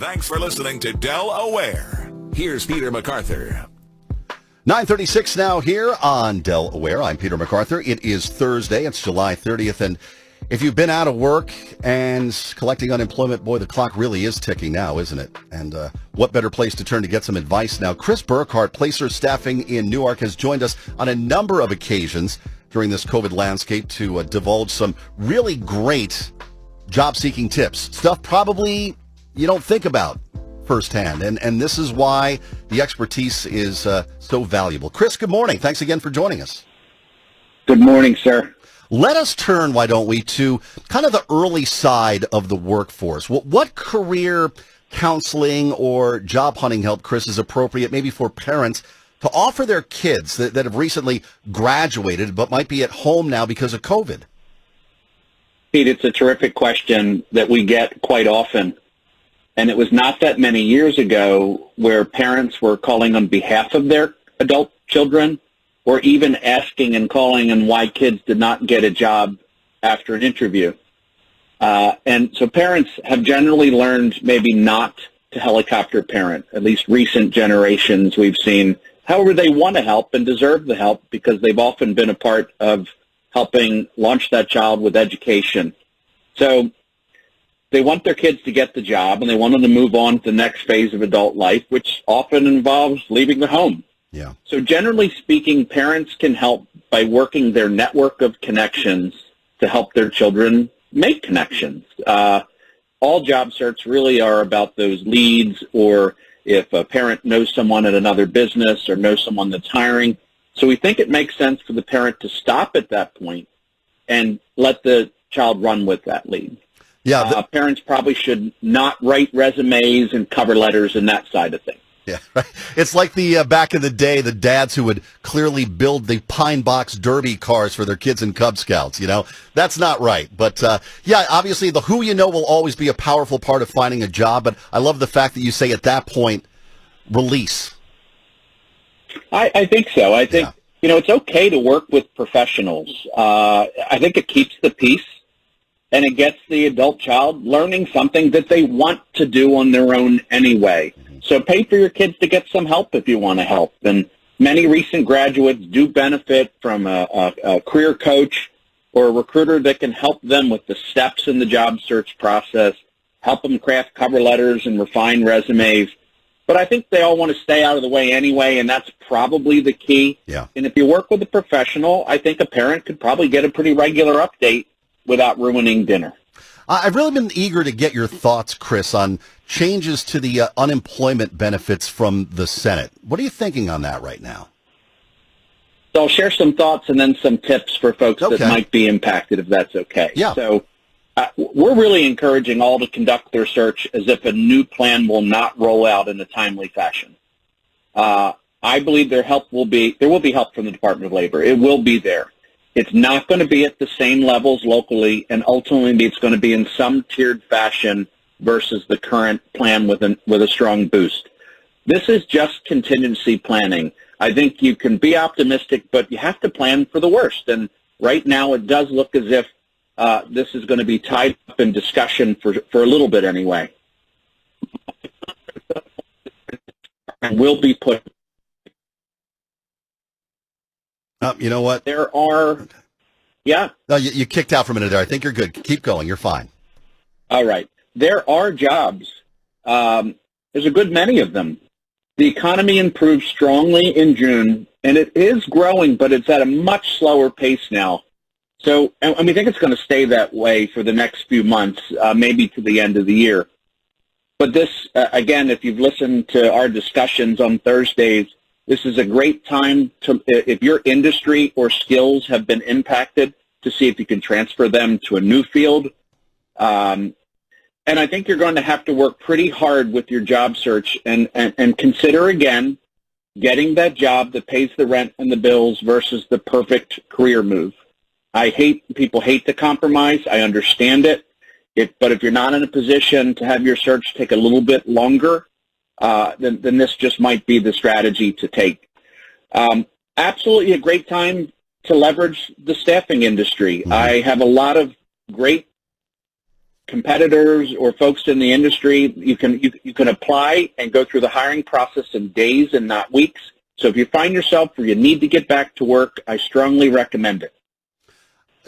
Thanks for listening to Del Aware. Here's Peter MacArthur. 9:36 now here on Del Aware. I'm Peter MacArthur. It is Thursday. It's July 30th. And if you've been out of work and collecting unemployment, boy, the clock really is ticking now, isn't it? And what better place to turn to get some advice now? Chris Burkhard, Placer Staffing in Newark, has joined us on a number of occasions during this COVID landscape to divulge some really great job-seeking tips. Stuff probably you don't think about firsthand. And this is why the expertise is so valuable. Chris, good morning. Thanks again for joining us. Good morning, sir. Let us turn, why don't we, to kind of the early side of the workforce. What career counseling or job hunting help, Chris, is appropriate maybe for parents to offer their kids that have recently graduated but might be at home now because of COVID? Pete, it's a terrific question that we get quite often. And it was not that many years ago where parents were calling on behalf of their adult children or even asking and calling on why kids did not get a job after an interview. And so parents have generally learned maybe not to helicopter parent, at least recent generations we've seen. However, they want to help and deserve the help because they've often been a part of helping launch that child with education. So they want their kids to get the job, and they want them to move on to the next phase of adult life, which often involves leaving the home. Yeah. So generally speaking, parents can help by working their network of connections to help their children make connections. All job search really are about those leads, or if a parent knows someone at another business or knows someone that's hiring. So we think it makes sense for the parent to stop at that point and let the child run with that lead. Yeah, parents probably should not write resumes and cover letters and that side of things. Yeah, right. It's like the back in the day, the dads who would clearly build the pine box derby cars for their kids in Cub Scouts. You know, that's not right. But yeah, obviously the who you know will always be a powerful part of finding a job. But I love the fact that you say at that point, release. I think so. I think, you know, it's okay to work with professionals. I think it keeps the peace. And it gets the adult child learning something that they want to do on their own anyway. So pay for your kids to get some help if you want to help. And many recent graduates do benefit from a career coach or a recruiter that can help them with the steps in the job search process, help them craft cover letters and refine resumes. But I think they all want to stay out of the way anyway, and that's probably the key. Yeah. And if you work with a professional, I think a parent could probably get a pretty regular update without ruining dinner. I've really been eager to get your thoughts, Chris, on changes to the unemployment benefits from the Senate. What are you thinking on that right now? So I'll share some thoughts and then some tips for folks that might be impacted, if that's okay. Yeah. So we're really encouraging all to conduct their search as if a new plan will not roll out in a timely fashion. I believe there will be help from the Department of Labor. It will be there. It's not going to be at the same levels locally, and ultimately it's going to be in some tiered fashion versus the current plan with a strong boost. This is just contingency planning. I think you can be optimistic, but you have to plan for the worst. And right now it does look as if this is going to be tied up in discussion for a little bit anyway. And will be put. You know what? There are, yeah. No, you kicked out for a minute there. I think you're good. Keep going. You're fine. All right. There are jobs. There's a good many of them. The economy improved strongly in June, and it is growing, but it's at a much slower pace now. So, and we think it's going to stay that way for the next few months, maybe to the end of the year. But this, again, if you've listened to our discussions on Thursdays, this is a great time to, if your industry or skills have been impacted, to see if you can transfer them to a new field. And I think you're going to have to work pretty hard with your job search and consider, again, getting that job that pays the rent and the bills versus the perfect career move. People hate to compromise. I understand it. But if you're not in a position to have your search take a little bit longer, then this just might be the strategy to take. Absolutely a great time to, leverage the staffing industry. I have a lot of great competitors or folks in the industry, you can apply and go through the hiring process in days and not weeks. So if you find yourself where you need to get back to work, I strongly recommend it.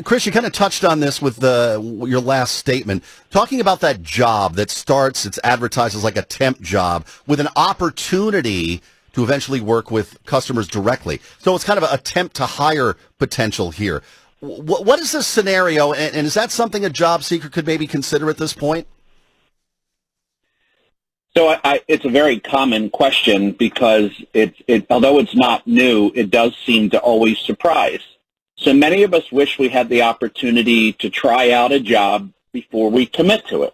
Chris, you kind of touched on this with your last statement, talking about that job that starts, it's advertised as like a temp job with an opportunity to eventually work with customers directly. So it's kind of a temp-to-hire potential here. What is this scenario, and is that something a job seeker could maybe consider at this point? So it's a very common question because although it's not new, it does seem to always surprise. So many of us wish we had the opportunity to try out a job before we commit to it.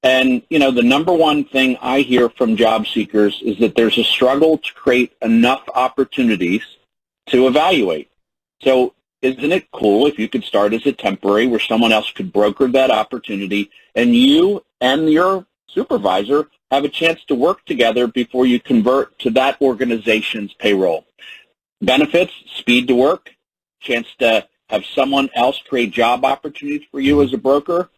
And, you know, the number one thing I hear from job seekers is that there's a struggle to create enough opportunities to evaluate. So isn't it cool if you could start as a temporary where someone else could broker that opportunity and you and your supervisor have a chance to work together before you convert to that organization's payroll? Benefits, speed to work, chance to have someone else create job opportunities for you as a broker.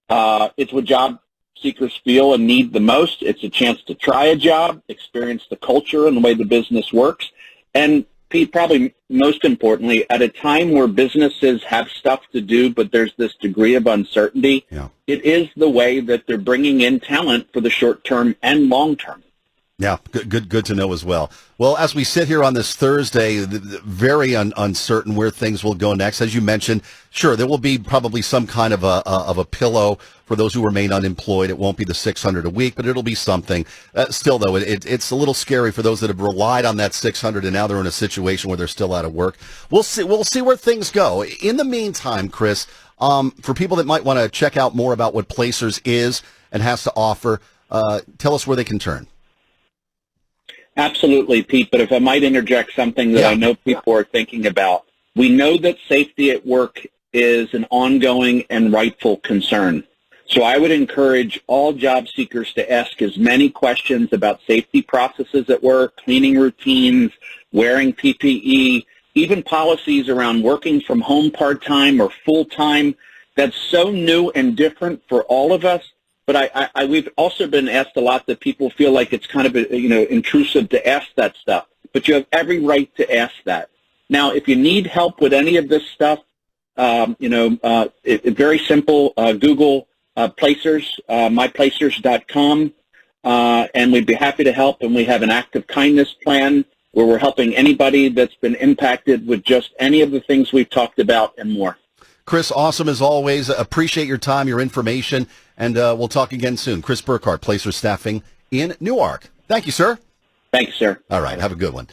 It's what job seekers feel and need the most. It's a chance to try a job, experience the culture and the way the business works. And Pete, probably most importantly, at a time where businesses have stuff to do, but there's this degree of uncertainty, It is the way that they're bringing in talent for the short term and long term. Yeah, good to know as well. Well, as we sit here on this Thursday, very uncertain where things will go next. As you mentioned, sure, there will be probably some kind of a pillow for those who remain unemployed. It won't be the $600 a week, but it'll be something. Still, though, it's a little scary for those that have relied on that $600 and now they're in a situation where they're still out of work. We'll see where things go. In the meantime, Chris, for people that might want to check out more about what Placers is and has to offer, tell us where they can turn. Absolutely, Pete, but if I might interject something that I know people are thinking about. We know that safety at work is an ongoing and rightful concern. So I would encourage all job seekers to ask as many questions about safety processes at work, cleaning routines, wearing PPE, even policies around working from home part-time or full-time. That's so new and different for all of us. But we've also been asked a lot that people feel like it's kind of intrusive to ask that stuff. But you have every right to ask that. Now, if you need help with any of this stuff, it's very simple. Google Placers, myplacers.com, and we'd be happy to help. And we have an active kindness plan where we're helping anybody that's been impacted with just any of the things we've talked about and more. Chris, awesome as always. Appreciate your time, your information, and we'll talk again soon. Chris Burkhard, Placer Staffing in Newark. Thank you, sir. Thanks, sir. All right, have a good one.